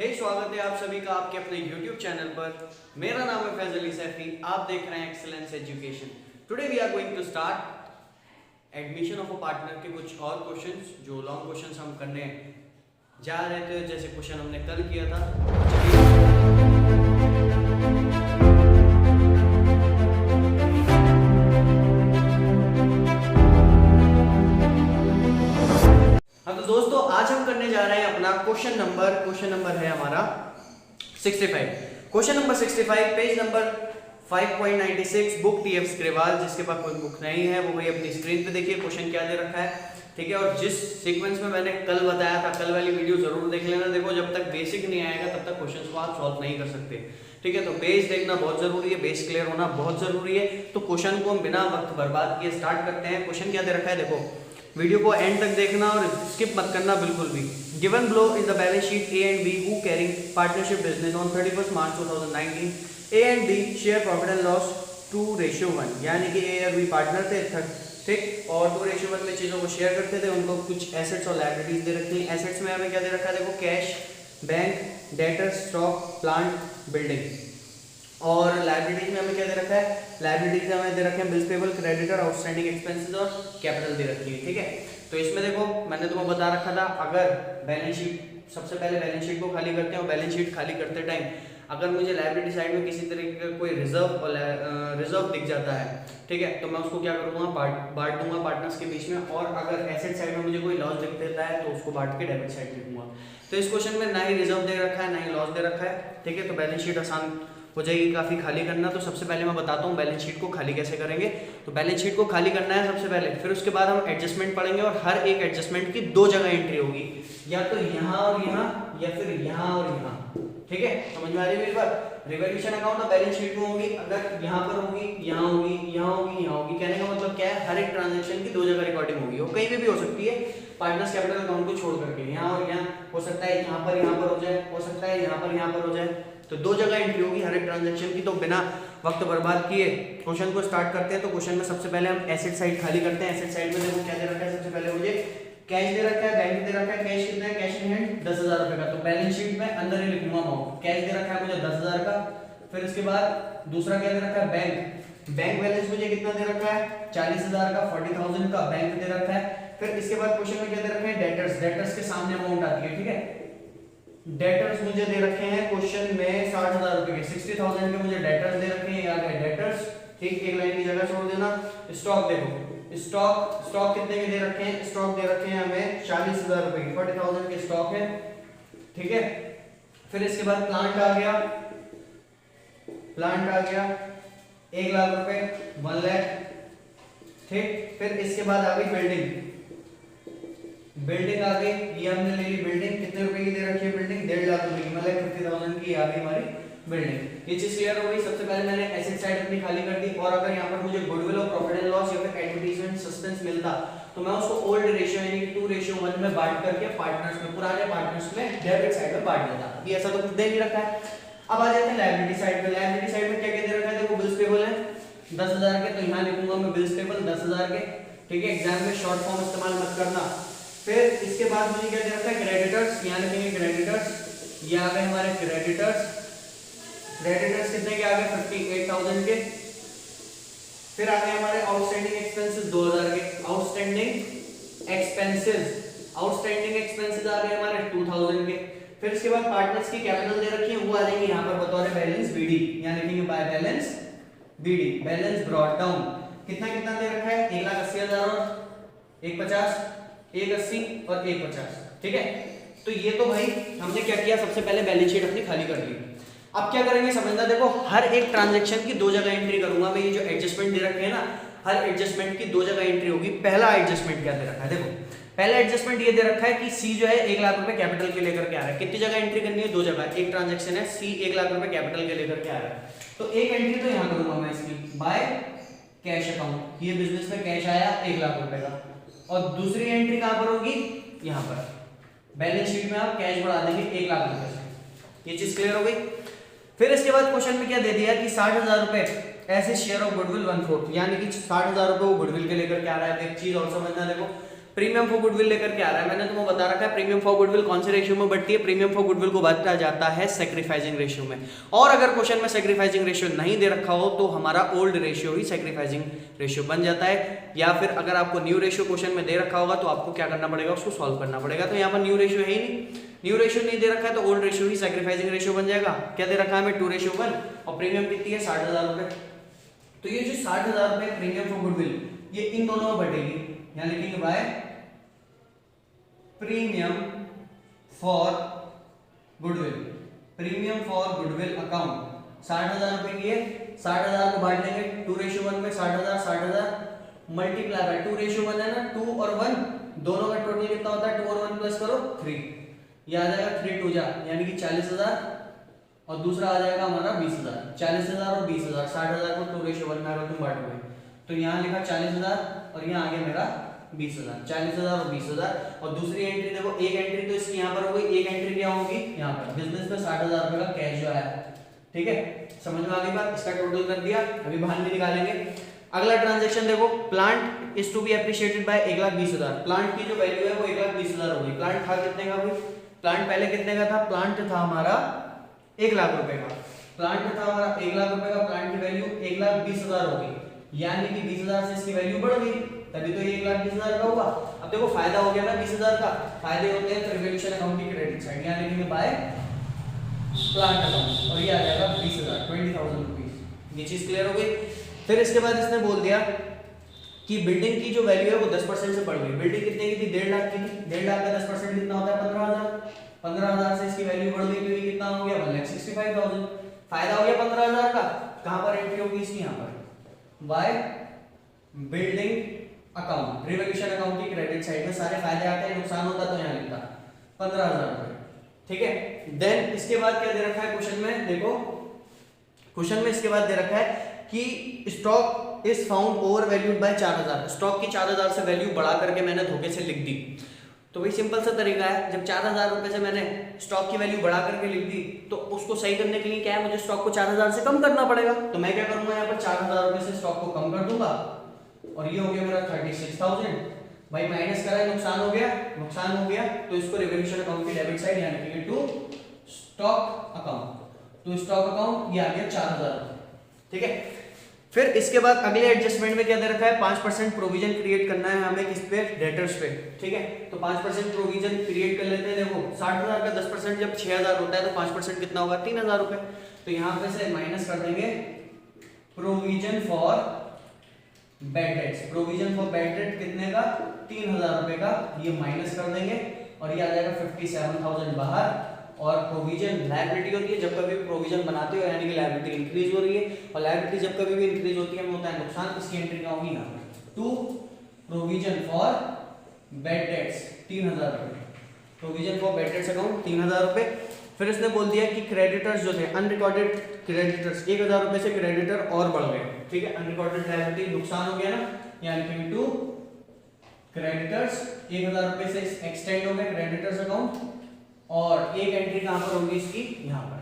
स्वागत है आप सभी का आपके अपने YouTube चैनल पर। मेरा नाम है फैजल अली सैफी। आप देख रहे हैं excellence education. Today we are going to start admission of a partner के कुछ और क्वेश्चंस, जो लॉन्ग क्वेश्चंस हम करने जा रहे थे, जैसे क्वेश्चन हमने कल किया था। हाँ तो दोस्तों, आज हम करने जा रहे हैं अपना क्वेश्चन नंबर है हमारा 65। Question number 65, page number 5.96, book टीएफ स्क्रिवाल। जिसके पास कोई बुक नहीं है वो भाई अपनी स्क्रीन पे देखिए क्वेश्चन क्या दे रखा है, ठीक है। और जिस सीक्वेंस में मैंने कल बताया था, कल वाली वीडियो जरूर देख लेना। देखो, जब तक बेसिक नहीं आएगा तब तक क्वेश्चंस को आप सॉल्व नहीं कर सकते, ठीक है। तो बेस देखना बहुत जरूरी है, बेस क्लियर होना बहुत जरूरी है। तो क्वेश्चन को हम बिना वक्त बर्बाद किए स्टार्ट करते हैं। क्वेश्चन क्या दे रखा है देखो, वीडियो को एंड तक देखना और स्किप मत करना बिल्कुल भी। Given below is the balance sheet A and B who carrying partnership business on 31 March 2019। A and B share profit and loss 2:1, यानी कि ए और बी पार्टनर थे, ठीक, और 2:1 में चीजों को शेयर करते थे। उनको कुछ एसेट्स और लायबिलिटीज दे रखी हैं। एसेट्स में हमें क्या दे रखा है देखो, cash, bank, debtors, stock, plant, building. और लायबिलिटीज में हमें क्या दे रखा है, लायबिलिटीज में हमें दे रखे हैं bills payable, creditor, outstanding expenses और कैपिटल दे रखी है, ठीक है। तो इसमें देखो, मैंने तुम्हें बता रखा था, अगर बैलेंस शीट, सबसे पहले बैलेंस शीट को खाली करते हैं और बैलेंस शीट खाली करते टाइम अगर मुझे लायबिलिटी साइड में किसी तरीके का कोई रिजर्व दिख जाता है, ठीक है, तो मैं उसको क्या करूंगा, बांट दूंगा पार्टनर्स के बीच में। और अगर एसेट साइड में मुझे कोई लॉस दिख देता है तो उसको बांट के डेबिट साइड लिखूंगा। तो इस क्वेश्चन में ना ही रिजर्व दे रखा है ना ही लॉस दे रखा है, ठीक है। तो बैलेंस शीट आसान हो जाएगी काफी खाली करना। तो सबसे पहले मैं बताता हूँ बैलेंस शीट को खाली कैसे करेंगे। तो बैलेंस शीट को खाली करना है सबसे पहले, फिर उसके बाद हम एडजस्टमेंट पढ़ेंगे और हर एक एडजस्टमेंट की दो जगह एंट्री होगी, या तो यहाँ और यहाँ या फिर यहाँ और यहाँ, ठीक है। समझ में आ रही है मेरी बात। रिवैल्यूएशन अकाउंट ना बैलेंस शीट में होगी, अगर यहाँ पर होगी, यहाँ होगी, यहाँ होगी, यहाँ होगी। कहने का मतलब क्या है, हर एक ट्रांजैक्शन की दो जगह रिकॉर्डिंग होगी, वो कहीं भी हो सकती है पार्टनर्स कैपिटल अकाउंट को छोड़ करके। यहाँ और यहाँ हो सकता है, यहाँ पर हो जाए, हो सकता है यहाँ पर हो जाए। तो दो जगह एंट्री होगी हर एक ट्रांजैक्शन की। तो बिना वक्त बर्बाद किए क्वेश्चन को स्टार्ट करते हैं। तो क्वेश्चन में सबसे पहले हम एसेट साइड खाली करते हैं। एसेट साइड में देखो क्या दे रखा है, सबसे पहले मुझे कैश दे रखा है, बैंक दे रखा है। कैश कितना है, कैश इन हैंड 10,000 रुपए का। तो बैलेंस शीट में अंदर ही लिखूंगा अमाउंट। कैश दे रखा है मुझे 10,000 का। फिर इसके बाद दूसरा क्या दे रखा है, बैंक बैलेंस मुझे कितना दे रखा है, 40,000 का, 40,000 का बैंक दे रखा है। फिर इसके बाद क्वेश्चन में क्या दे रखा है, डेटर्स के सामने अमाउंट आती है, ठीक है। डेटर्स मुझे दे रखे हैं क्वेश्चन में 60,000 रुपए के, 60,000 के मुझे डेटर्स दे रखे हैं, याद है डेटर्स, ठीक। एक लाइन की जगह छोड़ देना। स्टॉक देखो, स्टॉक कितने के दे रखे हैं, स्टॉक दे रखे हैं हमें 40,000 रुपए के, 40,000 के स्टॉक है, ठीक है। फिर इसके बाद प्लांट आ गया 1 लाख रुपए, 1 लाख, ठीक। फिर इसके बाद आ गई बिल्डिंग आ गई, ये हमने ले ली बिल्डिंग। कितने रुपए की दे रखी है बिल्डिंग, 1.5 लाख रुपए की, मतलब 50,000 की आ गई हमारी बिल्डिंग। ये चीज क्लियर हो गई। सबसे पहले मैंने एसेट साइड अपनी खाली कर दी। और अगर यहाँ पर मुझे गुडविल और प्रॉफिट एंड लॉस या फिर एडवर्टाइजमेंट सस्पेंस मिलता तो मैं उसको ओल्ड रेशियो यानी कि 2:1 में बांट करके पार्टनर्स में, पुराने पार्टनर्स में डेबिट साइड में बांट देता। अभी ऐसा तो कुछ दे नहीं रखा है। अब आ जाते हैं लायबिलिटी साइड पे। लायबिलिटी साइड में क्या क्या दे रखा है देखो, बिल्स पेबल है 10,000 के, तो यहाँ लिखूंगा मैं बिल्स पेबल 10,000 के, ठीक है। एग्जाम में शॉर्ट फॉर्म इस्तेमाल मत करना। फिर इसके बाद मुझे क्या दे रखा है, क्रेडिटर्स, यहाँ लिखेंगे क्रेडिटर्स। ये आ गए हमारे क्रेडिटर्स कितने के आ गए, 58,000 के। फिर आ गए हमारे आउटस्टैंडिंग एक्सपेंसेस 2,000 के, आउटस्टैंडिंग एक्सपेंसेस आ गए हमारे 2,000 के। फिर इसके बाद पार्टनर्स की कैपिटल दे रखी है, वो आ जाएंगे यहाँ पर बतौर बैलेंस बीडी, यहाँ लिखेंगे by balance BD, balance brought down. कितना दे रखा है, 1,80,000 और 1,50, 1,80 और 1,50, ठीक है। तो ये तो भाई हमने क्या किया, सबसे पहले बैलेंस शीट अपनी खाली कर ली। अब क्या करेंगे समझना, देखो हर एक ट्रांजैक्शन की दो जगह एंट्री करूंगा मैं। ये जो एडजस्टमेंट दे रखे हैं ना, हर एडजस्टमेंट की दो जगह एंट्री होगी। पहला एडजस्टमेंट क्या दे रखा है देखो, पहला एडजस्टमेंट ये दे रखा है कि सी जो है 1 लाख रुपए कैपिटल के लेकर के आ रहा है। कितनी जगह एंट्री करनी है, दो जगह। एक ट्रांजैक्शन है सी 1 लाख रुपए कैपिटल के लेकर के आ रहा है, तो एक एंट्री तो यहाँ करूंगा मैं इसकी, बाय कैश अकाउंट। ये बिजनेस में कैश आया 1 लाख रुपए का। और दूसरी एंट्री कहां पर होगी, यहाँ पर बैलेंस शीट में आप कैश बढ़ा देंगे 1 लाख रुपए से। ये चीज क्लियर हो गई। फिर इसके बाद क्वेश्चन में क्या दे दिया कि 60,000 रुपए ऐसे शेयर ऑफ गुडविल 1/4, यानी कि 60,000 रुपए वो गुडविल के लेकर के आ रहा है। एक चीज और समझना, देखो प्रीमियम फॉर गुडविल लेकर के आ रहा है। मैंने तुम्हें बता रखा है प्रीमियम फॉर गुडविल कौन से रेशियो में बढ़ती है, प्रीमियम फॉर गुडविल को बांटा जाता है सैक्रिफाइसिंग रेशियो में। और अगर क्वेश्चन में सैक्रिफाइसिंग रेशियो नहीं दे रखा हो तो हमारा ओल्ड रेशियो ही सैक्रिफाइसिंग रेशियो बन जाता है, या फिर अगर आपको न्यू रेशियो क्वेश्चन में दे रखा होगा तो आपको क्या करना पड़ेगा, उसको सॉल्व करना पड़ेगा। तो यहाँ पर न्यू रेशियो है ही नहीं, न्यू रेशियो नहीं दे रखा है तो ओल्ड रेशियो ही सैक्रिफाइसिंग रेशियो बन जाएगा। क्या दे रखा है हमें 2:1 और प्रीमियम कितनी है 60,000 रुपए। तो ये जो 60,000 रुपए प्रीमियम फॉर गुडविल ये इन दोनों में बढ़ेगी, यहां लिखेंगे by premium for goodwill, premium for goodwill account 60,000 रुपए की है, 60,000 को बांट लेंगे 2:1 में 60,000 मल्टीप्लाई बाय 2:1 है ना, 2 और 1 दोनों का टोटल कितना होता है, 2 और 1 प्लस करो 3, ये आ जाएगा 3 2 जा यानी कि 40,000 और दूसरा आ जाएगा हमारा 20,000। 40,000 और 20,000, 60,000 को 2:1 में अगर तुम बांटोगे तो यहाँ लिखा 40,000 और यहाँ आ गया मेरा 20,000, 40,000 और 20,000। और दूसरी एंट्री देखो, एक एंट्री तो इसकी यहाँ पर हो गई, एक एंट्री क्या होगी यहाँ पर, बिजनेस में 60,000 रुपए का कैश जो आया, ठीक है, समझ में आ गई बात। इसका टोटल कर दिया, अभी बाहर भी निकालेंगे। अगला ट्रांजैक्शन देखो, plant is to be appreciated by 1,20,000। Plant की जो वैल्यू है वो 1,20,000 होगी। प्लांट था कितने का भाई, प्लांट पहले कितने का था, प्लांट था हमारा 1,00,000 रुपए का, प्लांट था हमारा 1,00,000 रुपए का, प्लांट की वैल्यू 1,20,000 होगी, यानी कि 20,000 से इसकी वैल्यू बढ़ गई, तभी तो ये 1,20,000 का हुआ। अब देखो फायदा हो गया ना 20,000 का, फायदे होते हैं रिवैल्यूएशन अकाउंट की क्रेडिट साइड, यहाँ लिखेंगे बाय प्लांट अकाउंट और ये आ जाएगा 20,000 20,000 रुपीस। ये चीज क्लियर हो गई। फिर इसके बाद इसने बोल दिया कि बिल्डिंग की जो वैल्यू है वो 10% से बढ़ गई। बिल्डिंग कितने की थी, 1.5 लाख की थी, 1.5 लाख का 10% कितना होता है 15,000, 15,000 से इसकी वैल्यू बढ़ गई तो ये कितना हो गया 1,65,000। फायदा हो गया 15,000 का। कहां पर एंट्री होगी इसकी, यहाँ पर by building account, revaluation account की क्रेडिट साइड में सारे फायदे आते हैं, नुकसान होता तो यहाँ लिखता 15,000 रुपए, ठीक है। देन इसके बाद क्या दे रखा है क्वेश्चन में, देखो क्वेश्चन में इसके बाद दे रखा है कि stock is found over valued bye 4,000। Stock की 4,000 से वैल्यू बढ़ा करके मैंने धोखे से लिख दी। तो भाई सिंपल सा तरीका है, जब 4,000 रुपए से मैंने स्टॉक की वैल्यू बढ़ा करके लिख दी तो उसको सही करने के लिए क्या है, मुझे स्टॉक को 4,000 से कम करना पड़ेगा। तो मैं क्या करूंगा, यहाँ पर 4,000 रुपए से स्टॉक को कम कर दूंगा और ये हो गया मेरा 36,000। भाई माइनस करा, नुकसान हो गया, नुकसान हो गया तो इसको रिवैल्यूएशन अकाउंट की डेबिट साइड यहाँ लिखेंगे to stock account, to stock account, ये आ गया 4,000, ठीक है। फिर इसके बाद अगले एडजस्टमेंट में क्या दे रखा है, 5% प्रोविजन क्रिएट करना है हमें किस पे, डेटर्स पे, ठीक है। तो 5% प्रोविजन क्रिएट कर लेते हैं। देखो 60,000 का 10% जब 6,000 होता है तो 5% कितना होगा 3,000 रुपए। तो यहाँ पे से माइनस कर देंगे provision for bad dates, provision for bad debt कितने का 3,000 रुपए का, ये माइनस कर देंगे और ये आ जाएगा 57,000 बाहर। और प्रोविजन लायबिलिटी होती है, जब कभी भी प्रोविजन बनाते हो यानी कि लायबिलिटी इंक्रीज हो रही है, और लायबिलिटी जब कभी भी इंक्रीज होती है होता है नुकसान, इसकी एंट्री क्या होगी यहाँ पर to provision for bad debts 3,000 रुपए, provision for bad debts account 3,000 रुपए। फिर इसने बोल दिया कि क्रेडिटर्स जो थे अनरिकॉर्डेड क्रेडिटर्स 1,000 रुपए से क्रेडिटर और बढ़ गए, ठीक है। अनरिकॉर्डेड लायबिलिटी नुकसान हो गया ना, यहाँ लिखेंगे टू क्रेडिटर्स 1,000 रुपए से एक्सटेंड हो गए क्रेडिटर्स अकाउंट, और एक एंट्री कहां पर होगी इसकी, यहां पर।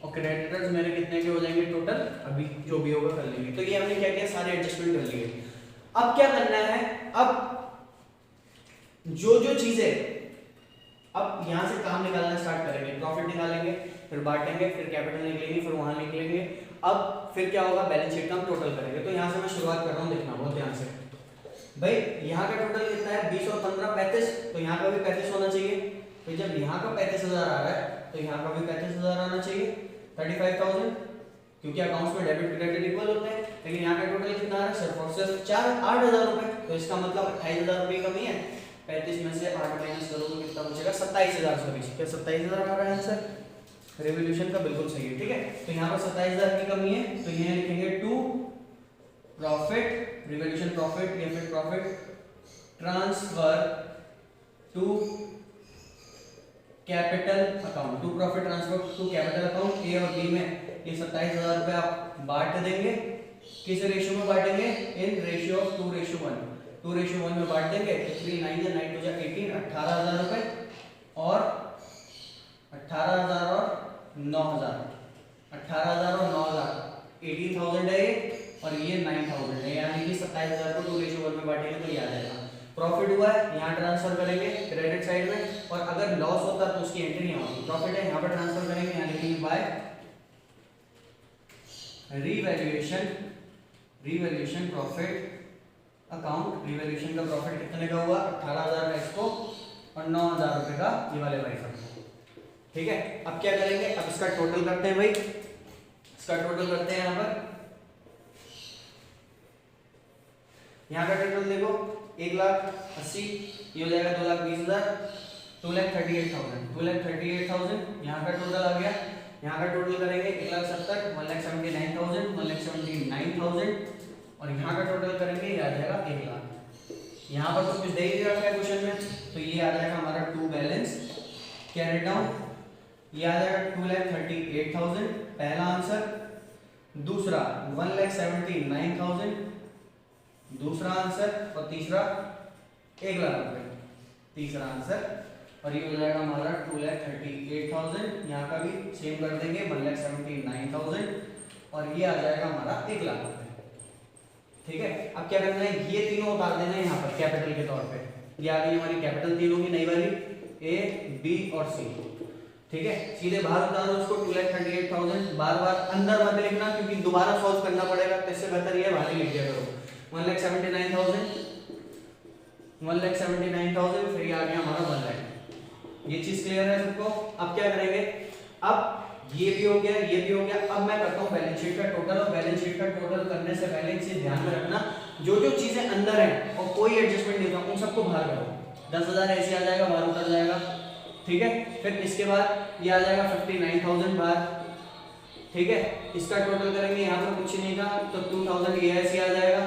और क्रेडिटर्स मेरे कितने के हो जाएंगे टोटल, अभी जो भी होगा कर लेंगे। तो ये हमने क्या किया, सारे एडजस्टमेंट कर लिए। अब क्या करना है, अब जो जो चीजें, अब यहां से काम निकालना स्टार्ट करेंगे, प्रॉफिट निकालेंगे, फिर बांटेंगे, फिर कैपिटल निकलेंगे, फिर वहां निकलेंगे। अब फिर क्या होगा, बैलेंस शीट का हम टोटल करेंगे। तो यहां से मैं शुरुआत कर रहा हूं, देखना बहुत ध्यान से भाई। यहाँ का टोटल कितना है 20 और 15 35, तो यहाँ का भी 35 होना चाहिए। तो जब यहाँ का 35,000 आ रहा है तो यहाँ का भी 35,000 आना चाहिए, 35,000, क्योंकि अकाउंट्स में डेबिट क्रेडिट इक्वल होते हैं। लेकिन यहाँ का टोटल कितना आ रहा है, सिर्फ और सिर्फ 8,000 रुपए, तो इसका मतलब 28,000 रुपए कमी है। 35 में से 8 माइनस करो तो कितना बचेगा 27,000। सॉरी क्या 27,000 आ रहा है आंसर, रिवॉल्यूशन का बिल्कुल सही है, ठीक है। तो यहाँ पर 27,000 की कमी है, तो ये लिखेंगे टू प्रॉफिट, रिवॉल्यूशन प्रॉफिट या फिर profit transfer to capital account, to profit transfer to capital account. A और बी में ये 27,000 रुपए आप बांट देंगे, किस रेशियो में बांटेंगे, इन रेशियो ऑफ 2:1, 2:1 में बांट देंगे। 3 9 9 2 18, 18,000 रुपए, और 18,000 और 9,000, 18,000 और 9,000 18,000 है ये, और ये 9,000 है, यानी कि 27,000 को 2:1 में बांटेंगे तो ये आ जाएगा। प्रॉफिट हुआ है यहाँ ट्रांसफर करेंगे क्रेडिट साइड में, और अगर लॉस होता तो उसकी एंट्री नहीं होगी। प्रॉफिट है यहाँ पर ट्रांसफर करेंगे, यहाँ लिखेंगे by revaluation profit account. Revaluation का प्रॉफिट कितने का हुआ, 18,000 का इसको और 9,000 रुपए का ये वाले भाई साहब। ठीक है, अब क्या करेंगे, अब इसका टोटल करते हैं भाई, इसका टोटल करते हैं। यहाँ का टोटल देखो 1,80,000, ये हो जाएगा 2,20,000, 2,38,000 यहाँ का टोटल आ गया। यहाँ का टोटल करेंगे 1,70,000, 1,79,000, 1,79,000, और यहाँ का टोटल करेंगे ये आ जाएगा 1,00,000। यहाँ पर तो कुछ दे ही रखा है क्वेश्चन में, तो ये आ जाएगा हमारा टू बैलेंस कैरी डाउन, ये आ जाएगा 2,38,000 पहला आंसर। दूसरा 1,79,000 दूसरा आंसर, और तीसरा 1,00,000 रुपए तीसरा आंसर, और ये हो जाएगा हमारा 2,38,000। यहाँ का भी सेम कर देंगे 1,79,000, और ये आ जाएगा हमारा 1,00,000 रुपए। ठीक है, अब क्या करना है, ये तीनों उतार देना है यहाँ पर कैपिटल के तौर पे। ये आ गई हमारी कैपिटल तीनों की नई वाली, ए बी और सी। ठीक है, सीधे बाहर उतारो उसको 2,38,000। बार बार अंदर मत लिखना क्योंकि दोबारा सॉल्व करना पड़ेगा, तो इससे बेहतर ये बाहर ही लिख दिया करो। 1,79,000 फिर ये आ गया हमारा 1,00,000। ये चीज क्लियर है सबको। अब क्या करेंगे, अब ये भी हो गया, ये भी हो गया। अब मैं करता हूँ बैलेंस शीट का टोटल, और बैलेंस शीट का टोटल करने से पहले इसे ध्यान में रखना, जो जो चीजें अंदर हैं और कोई एडजस्टमेंट नहीं होता, उन सबको बाहर करो। 10,000 ऐसे आ जाएगा, बाहर उतर जाएगा। ठीक है, फिर इसके बाद ये आ जाएगा 59,000 बाहर। ठीक है, इसका टोटल करेंगे, यहाँ पर कुछ नहीं था तो 2,000 ये ऐसे आ जाएगा।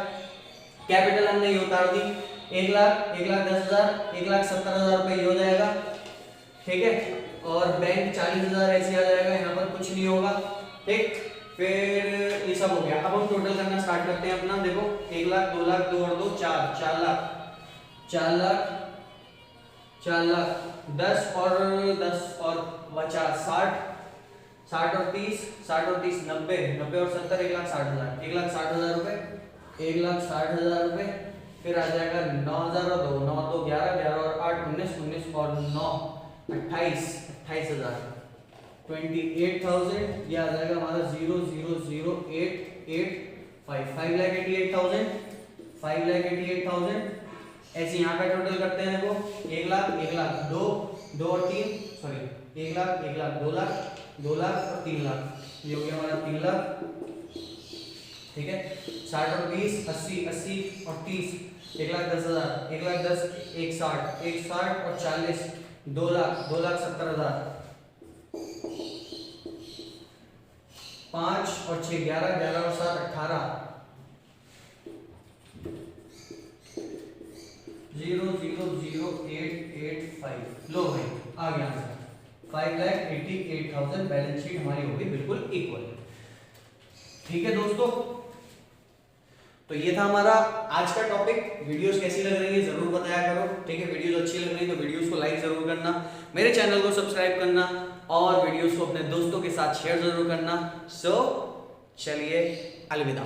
कैपिटल हमने ये उतार दी, 1,00,000, 1,10,000, 1,70,000 रुपए ये हो जाएगा। ठीक है, और बैंक 40,000 ऐसे आ जाएगा, यहाँ पर कुछ नहीं होगा। ठीक, फिर ये सब हो गया। अब हम टोटल करना स्टार्ट करते हैं अपना। देखो 1,00,000, 2,00,000, 2 और 2 4, 4,00,000, 4,00,000, 4,00,000, 10 और 10 और 50, 60, 60 और 30, 60 और 30, 90, 90 और 70, 1,60,000, 1,60,000 रुपए, 1,60,000 रुपए। फिर आ जाएगा 9,000 और 2, 9 2 11, 11 और 8 19, 19 और 9 28, 28,000, 28,000। ये आ जाएगा हमारा 0,0,0,8,8 5, 5,88,000, 5,88,000। ऐसे यहाँ का टोटल करते हैं। देखो 1,00,000, 1,00,000, 2, 2 और 3, सॉरी 1,00,000, 1,00,000, 2,00,000, 2,00,000 और 3,00,000, ये हो गया हमारा 3,00,000। ठीक है, 60 और 20, 80, 80 और 30, 1,10,000, 1,10,000, 1,60, 1,60 और 40, 2,00,000, 2,70,000, 5 और 6 11, 11 और 7 18, 0,0,0,8,8,5। लो भाई आ गया आंसर 5,88,000। बैलेंस शीट हमारी होगी बिल्कुल इक्वल। ठीक है दोस्तों, तो ये था हमारा आज का टॉपिक। वीडियोस कैसी लग रही है जरूर बताया करो। ठीक है, वीडियोस अच्छी लग रही है तो वीडियोस को लाइक जरूर करना, मेरे चैनल को सब्सक्राइब करना, और वीडियोस को अपने दोस्तों के साथ शेयर जरूर करना। सो चलिए अलविदा।